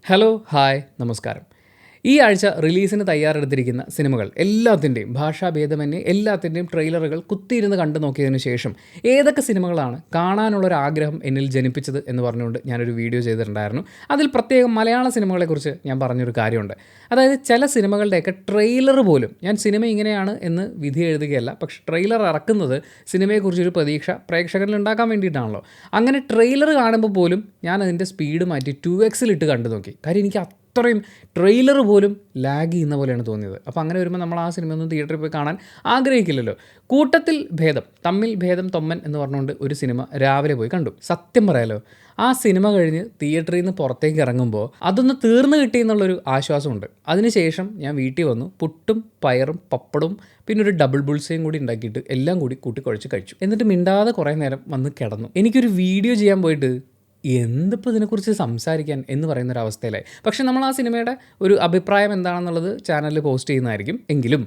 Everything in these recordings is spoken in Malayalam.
ഹലോ ഹായ് നമസ്കാരം. ഈ ആഴ്ച റിലീസിന് തയ്യാറെടുത്തിരിക്കുന്ന സിനിമകൾ എല്ലാത്തിൻ്റെയും ഭാഷാഭേദമന്യേ എല്ലാത്തിൻ്റെയും ട്രെയിലറുകൾ കുത്തിയിരുന്ന് കണ്ടു നോക്കിയതിന് ശേഷം ഏതൊക്കെ സിനിമകളാണ് കാണാനുള്ളൊരാഗ്രഹം എന്നിൽ ജനിപ്പിച്ചത് എന്ന് പറഞ്ഞുകൊണ്ട് ഞാനൊരു വീഡിയോ ചെയ്തിട്ടുണ്ടായിരുന്നു. അതിൽ പ്രത്യേകം മലയാള സിനിമകളെക്കുറിച്ച് ഞാൻ പറഞ്ഞൊരു കാര്യമുണ്ട്. അതായത് ചില സിനിമകളുടെയൊക്കെ ട്രെയിലർ പോലും, ഞാൻ സിനിമ ഇങ്ങനെയാണ് എന്ന് വിധി എഴുതുകയല്ല, പക്ഷേ ട്രെയിലർ ഇറക്കുന്നത് സിനിമയെക്കുറിച്ചൊരു പ്രതീക്ഷ പ്രേക്ഷകരിൽ ഉണ്ടാക്കാൻ വേണ്ടിയിട്ടാണല്ലോ. അങ്ങനെ ട്രെയിലർ കാണുമ്പോൾ പോലും ഞാൻ അതിൻ്റെ സ്പീഡ് മാറ്റി 2x കണ്ടു നോക്കി. കാര്യം എനിക്ക് അത്രയും ട്രെയിലർ പോലും ലാഗ് ചെയ്യുന്ന പോലെയാണ് തോന്നിയത്. അപ്പോൾ അങ്ങനെ വരുമ്പോൾ നമ്മൾ ആ സിനിമയൊന്നും തിയേറ്ററിൽ പോയി കാണാൻ ആഗ്രഹിക്കില്ലല്ലോ. കൂട്ടത്തിൽ ഭേദം, തമ്മിൽ ഭേദം തൊമ്മൻ എന്ന് പറഞ്ഞുകൊണ്ട് ഒരു സിനിമ രാവിലെ പോയി കണ്ടു. സത്യം പറയാലോ, ആ സിനിമ കഴിഞ്ഞ് തിയേറ്ററിൽ നിന്ന് പുറത്തേക്ക് ഇറങ്ങുമ്പോൾ അതൊന്ന് തീർന്നു കിട്ടി എന്നുള്ളൊരു ആശ്വാസമുണ്ട്. അതിനുശേഷം ഞാൻ വീട്ടിൽ വന്നു പുട്ടും പയറും പപ്പടവും പിന്നെ ഒരു ഡബിൾ ബുൾസയും കൂടി ഉണ്ടാക്കിയിട്ട് എല്ലാം കൂടി കൂട്ടിക്കുഴച്ച് കഴിച്ചു. എന്നിട്ട് മിണ്ടാതെ കുറേ നേരം വന്ന് കിടന്നു. എനിക്കൊരു വീഡിയോ ചെയ്യാൻ പോയിട്ട് എന്തിപ്പോൾ ഇതിനെക്കുറിച്ച് സംസാരിക്കാൻ എന്ന് പറയുന്നൊരവസ്ഥയിലായി. പക്ഷേ നമ്മൾ ആ സിനിമയുടെ ഒരു അഭിപ്രായം എന്താണെന്നുള്ളത് ചാനലിൽ പോസ്റ്റ് ചെയ്യുന്നതായിരിക്കും. എങ്കിലും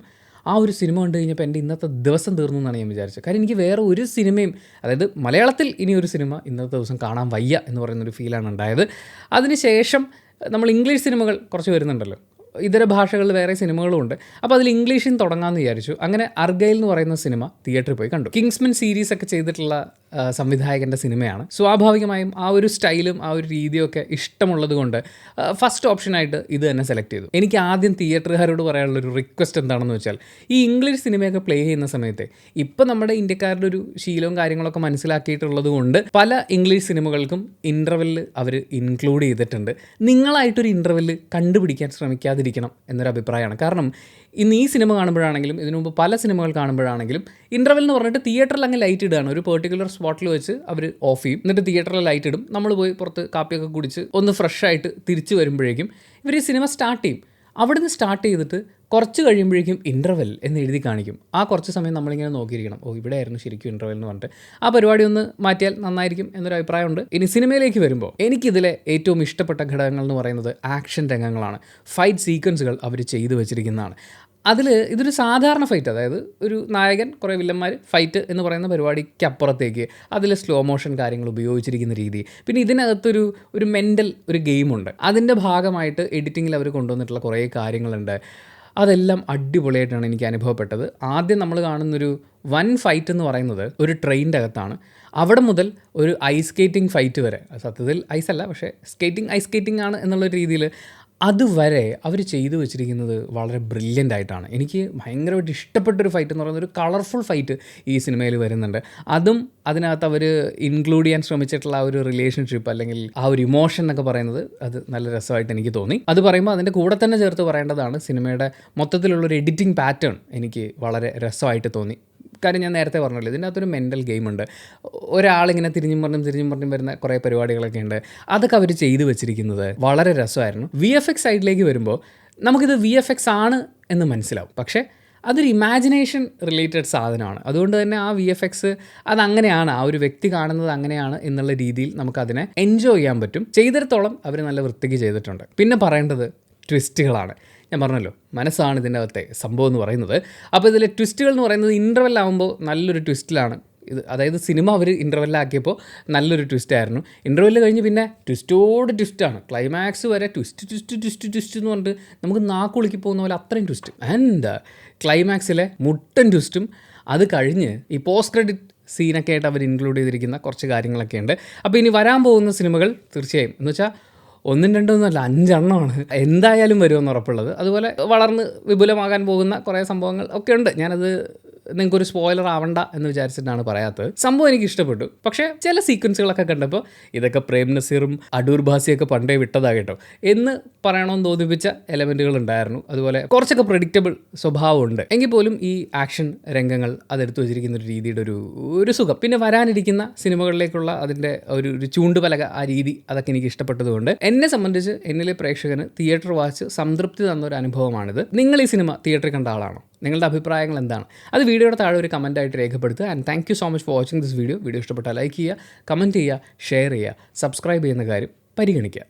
ആ ഒരു സിനിമ കണ്ടു കഴിഞ്ഞപ്പോൾ എൻ്റെ ഇന്നത്തെ ദിവസം തീർന്നു എന്നാണ് ഞാൻ വിചാരിച്ചത്. കാര്യം എനിക്ക് വേറെ ഒരു സിനിമയും, അതായത് മലയാളത്തിൽ ഇനി ഒരു സിനിമ ഇന്നത്തെ ദിവസം കാണാൻ വയ്യ എന്ന് പറയുന്നൊരു ഫീലാണ് ഉണ്ടായത്. അതിനുശേഷം നമ്മൾ ഇംഗ്ലീഷ് സിനിമകൾ കുറച്ച് വരുന്നുണ്ടല്ലോ, ഇതര ഭാഷകളിൽ വേറെ സിനിമകളും ഉണ്ട്. അപ്പോൾ അതിൽ ഇംഗ്ലീഷിൽ നിന്ന് തുടങ്ങാമെന്ന് വിചാരിച്ചു. അങ്ങനെ അർഗൈൽ എന്ന് പറയുന്ന സിനിമ തിയേറ്ററിൽ പോയി കണ്ടു. കിങ്സ്മൻ സീരീസ് ഒക്കെ ചെയ്തിട്ടുള്ള സംവിധായകൻ്റെ സിനിമയാണ്. സ്വാഭാവികമായും ആ ഒരു സ്റ്റൈലും ആ ഒരു രീതിയൊക്കെ ഇഷ്ടമുള്ളത് കൊണ്ട് ഫസ്റ്റ് ഓപ്ഷനായിട്ട് ഇത് തന്നെ സെലക്ട് ചെയ്തു. എനിക്ക് ആദ്യം തിയേറ്ററുകാരോട് പറയാനുള്ളൊരു റിക്വസ്റ്റ് എന്താണെന്ന് വെച്ചാൽ, ഈ ഇംഗ്ലീഷ് സിനിമയൊക്കെ പ്ലേ ചെയ്യുന്ന സമയത്ത് ഇപ്പം നമ്മുടെ ഇന്ത്യക്കാരുടെ ഒരു ശീലവും കാര്യങ്ങളൊക്കെ മനസ്സിലാക്കിയിട്ടുള്ളത് കൊണ്ട് പല ഇംഗ്ലീഷ് സിനിമകൾക്കും ഇൻ്റർവെല്ല് അവർ ഇൻക്ലൂഡ് ചെയ്തിട്ടുണ്ട്. നിങ്ങളായിട്ടൊരു ഇൻ്റർവെല്ല് കണ്ടുപിടിക്കാൻ ശ്രമിക്കാതിരിക്കണം എന്നൊരു അഭിപ്രായമാണ്. കാരണം ഇന്ന് ഈ സിനിമ കാണുമ്പോഴാണെങ്കിലും ഇതിനു മുമ്പ് പല സിനിമകൾ കാണുമ്പോഴാണെങ്കിലും ഇൻ്റർവെൽ എന്ന് പറഞ്ഞിട്ട് തിയേറ്ററിൽ അങ്ങ് ലൈറ്റ് ഇടുകയാണ്. ഒരു പെർട്ടിക്കുലർ സ്പോട്ടിൽ വെച്ച് അവർ ഓഫ് ചെയ്യും, എന്നിട്ട് തിയേറ്ററിൽ ലൈറ്റ് ഇടും. നമ്മൾ പോയി പുറത്ത് കാപ്പിയൊക്കെ കുടിച്ച് ഒന്ന് ഫ്രഷ് ആയിട്ട് തിരിച്ച് വരുമ്പോഴേക്കും ഇവർ ഈ സിനിമ സ്റ്റാർട്ട് ചെയ്യും. അവിടുന്ന് സ്റ്റാർട്ട് ചെയ്തിട്ട് കുറച്ച് കഴിയുമ്പോഴേക്കും ഇൻ്റർവെൽ എന്ന് എഴുതി കാണിക്കും. ആ കുറച്ച് സമയം നമ്മളിങ്ങനെ നോക്കിയിരിക്കണം, ഓ ഇവിടെ ആയിരുന്നു ശരിക്കും ഇൻ്റർവെൽ എന്ന് പറഞ്ഞിട്ട്. ആ പരിപാടി ഒന്ന് മാറ്റിയാൽ നന്നായിരിക്കും എന്നൊരു അഭിപ്രായമുണ്ട്. ഇനി സിനിമയിലേക്ക് വരുമ്പോൾ എനിക്കിതിലെ ഏറ്റവും ഇഷ്ടപ്പെട്ട ഘടകങ്ങൾ എന്ന് പറയുന്നത് ആക്ഷൻ രംഗങ്ങളാണ്. ഫൈറ്റ് സീക്വൻസുകൾ അവർ ചെയ്തു വെച്ചിരിക്കുന്നതാണ്. അതിൽ ഇതൊരു സാധാരണ ഫൈറ്റ്, അതായത് ഒരു നായകൻ കുറേ വില്ലന്മാർ ഫൈറ്റ് എന്ന് പറയുന്ന പരിപാടിക്കപ്പുറത്തേക്ക് അതിൽ സ്ലോ മോഷൻ കാര്യങ്ങൾ ഉപയോഗിച്ചിരിക്കുന്ന രീതി, പിന്നെ ഇതിനകത്തൊരു മെൻ്റൽ ഒരു ഗെയിമുണ്ട്. അതിൻ്റെ ഭാഗമായിട്ട് എഡിറ്റിങ്ങിൽ അവർ കൊണ്ടുവന്നിട്ടുള്ള കുറേ കാര്യങ്ങളുണ്ട്. അതെല്ലാം അടിപൊളിയായിട്ടാണ് എനിക്ക് അനുഭവപ്പെട്ടത്. ആദ്യം നമ്മൾ കാണുന്നൊരു വൻ ഫൈറ്റ് എന്ന് പറയുന്നത് ഒരു ട്രെയിനിൻ്റെ അകത്താണ്. അവിടെ മുതൽ ഒരു ഐസ് സ്കേറ്റിംഗ് ഫൈറ്റ് വരെ, സത്യത്തിൽ ഐസ് അല്ല പക്ഷേ ഐസ് സ്കേറ്റിംഗ് ആണ് എന്നുള്ള രീതിയിൽ അതുവരെ അവർ ചെയ്തു വെച്ചിരിക്കുന്നത് വളരെ ബ്രില്യൻ്റ് ആയിട്ടാണ്. എനിക്ക് ഭയങ്കരമായിട്ട് ഇഷ്ടപ്പെട്ടൊരു ഫൈറ്റ് എന്ന് പറയുന്നത് ഒരു കളർഫുൾ ഫൈറ്റ് ഈ സിനിമയിൽ വരുന്നുണ്ട്. അതും അതിനകത്ത് അവർ ഇൻക്ലൂഡ് ചെയ്യാൻ ശ്രമിച്ചിട്ടുള്ള ആ ഒരു റിലേഷൻഷിപ്പ് അല്ലെങ്കിൽ ആ ഒരു ഇമോഷൻ എന്നൊക്കെ പറയുന്നത് അത് നല്ല രസമായിട്ട് എനിക്ക് തോന്നി. അത് പറയുമ്പോൾ അതിൻ്റെ കൂടെ തന്നെ ചേർത്ത് പറയേണ്ടതാണ് സിനിമയുടെ മൊത്തത്തിലുള്ളൊരു എഡിറ്റിംഗ് പാറ്റേൺ എനിക്ക് വളരെ രസമായിട്ട് തോന്നി. കാര്യം ഞാൻ നേരത്തെ പറഞ്ഞല്ലോ, ഇതിനകത്തൊരു മെൻ്റൽ ഗെയിമുണ്ട്. ഒരാളിങ്ങനെ തിരിഞ്ഞും പറഞ്ഞും വരുന്ന കുറേ പരിപാടികളൊക്കെ ഉണ്ട്. അതൊക്കെ അവർ ചെയ്തു വെച്ചിരിക്കുന്നത് വളരെ രസമായിരുന്നു. VFX സൈഡിലേക്ക് വരുമ്പോൾ നമുക്കിത് VFX ആണ് എന്ന് മനസ്സിലാവും, പക്ഷേ അതൊരു ഇമാജിനേഷൻ റിലേറ്റഡ് സാധനമാണ്. അതുകൊണ്ട് തന്നെ ആ VFX അതങ്ങനെയാണ്, ആ ഒരു വ്യക്തി കാണുന്നത് അങ്ങനെയാണ് എന്നുള്ള രീതിയിൽ നമുക്കതിനെ എൻജോയ് ചെയ്യാൻ പറ്റും. ചെയ്തിടത്തോളം അവർ നല്ല വൃത്തിക്ക് ചെയ്തിട്ടുണ്ട്. പിന്നെ പറയേണ്ടത് ട്വിസ്റ്റുകളാണ്. ഞാൻ പറഞ്ഞല്ലോ, മനസ്സാണ് ഇതിൻ്റെ അകത്തെ സംഭവം എന്ന് പറയുന്നത്. അപ്പോൾ ഇതിലെ ട്വിസ്റ്റുകൾ എന്ന് പറയുന്നത് ഇൻ്റർവെല്ലാകുമ്പോൾ നല്ലൊരു ട്വിസ്റ്റിലാണ് ഇത്. അതായത് സിനിമ അവർ ഇൻ്റർവെല്ലാക്കിയപ്പോൾ നല്ലൊരു ട്വിസ്റ്റായിരുന്നു. ഇൻ്റർവെല്ല് കഴിഞ്ഞ് പിന്നെ ട്വിസ്റ്റോട് ട്വിസ്റ്റാണ്. ക്ലൈമാക്സ് വരെ ട്വിസ്റ്റ് എന്ന് പറഞ്ഞിട്ട് നമുക്ക് നാക്കുളുക്കി പോകുന്ന പോലെ അത്രയും ട്വിസ്റ്റ്. ആൻഡ് ക്ലൈമാക്സിലെ മുട്ടൻ ട്വിസ്റ്റും അത് കഴിഞ്ഞ് ഈ പോസ്റ്റ് ക്രെഡിറ്റ് സീനൊക്കെ ആയിട്ട് അവർ ഇൻക്ലൂഡ് ചെയ്തിരിക്കുന്ന കുറച്ച് കാര്യങ്ങളൊക്കെ ഉണ്ട്. അപ്പോൾ ഇനി വരാൻ പോകുന്ന സിനിമകൾ തീർച്ചയായും എന്ന് വെച്ചാൽ 1, 2 എന്നല്ല 5 എണ്ണമാണ് എന്തായാലും വരുമെന്ന് ഉറപ്പുള്ളത്. അതുപോലെ വളർന്ന് വിപുലമാകാൻ പോകുന്ന കുറേ സംഭവങ്ങൾ ഒക്കെ ഉണ്ട്. ഞാനത് നിങ്ങൾക്കൊരു സ്പോയിലർ ആവണ്ട എന്ന് വിചാരിച്ചിട്ടാണ് പറയാത്തത്. സംഭവം എനിക്ക് ഇഷ്ടപ്പെട്ടു. പക്ഷേ ചില സീക്വൻസുകളൊക്കെ കണ്ടപ്പോൾ ഇതൊക്കെ പ്രേം നസീറും അടൂർ ഭാസിയൊക്കെ പണ്ടേ വിട്ടതാ കേട്ടോ എന്ന് പറയണമെന്ന് തോന്നിപ്പിച്ച എലമെൻറ്റുകൾ ഉണ്ടായിരുന്നു. അതുപോലെ കുറച്ചൊക്കെ പ്രെഡിക്റ്റബിൾ സ്വഭാവമുണ്ട്. എങ്കിൽ പോലും ഈ ആക്ഷൻ രംഗങ്ങൾ അതെടുത്തു വെച്ചിരിക്കുന്ന ഒരു രീതിയുടെ ഒരു സുഖം, പിന്നെ വരാനിരിക്കുന്ന സിനിമകളിലേക്കുള്ള അതിൻ്റെ ഒരു ചൂണ്ടുപലക, ആ രീതി, അതൊക്കെ എനിക്ക് ഇഷ്ടപ്പെട്ടതുകൊണ്ട് എന്നെ സംബന്ധിച്ച് എന്നിലെ പ്രേക്ഷകന് തിയേറ്റർ വാച്ച് സംതൃപ്തി തന്നൊരു അനുഭവമാണിത്. നിങ്ങൾ ഈ സിനിമ തിയേറ്ററിൽ കണ്ട ആളാണോ? നിങ്ങളുടെ അഭിപ്രായങ്ങൾ എന്താണ്? അത് വീഡിയോയുടെ താഴെ ഒരു കമൻറ്റായിട്ട് രേഖപ്പെടുത്തുക. And thank you so much for watching this video. Video ഇഷ്ടപ്പെട്ടാൽ ലൈക്ക് ചെയ്യുക, കമൻറ്റ് ചെയ്യുക, ഷെയർ ചെയ്യുക, സബ്സ്ക്രൈബ് ചെയ്യുന്ന കാര്യം പരിഗണിക്കുക.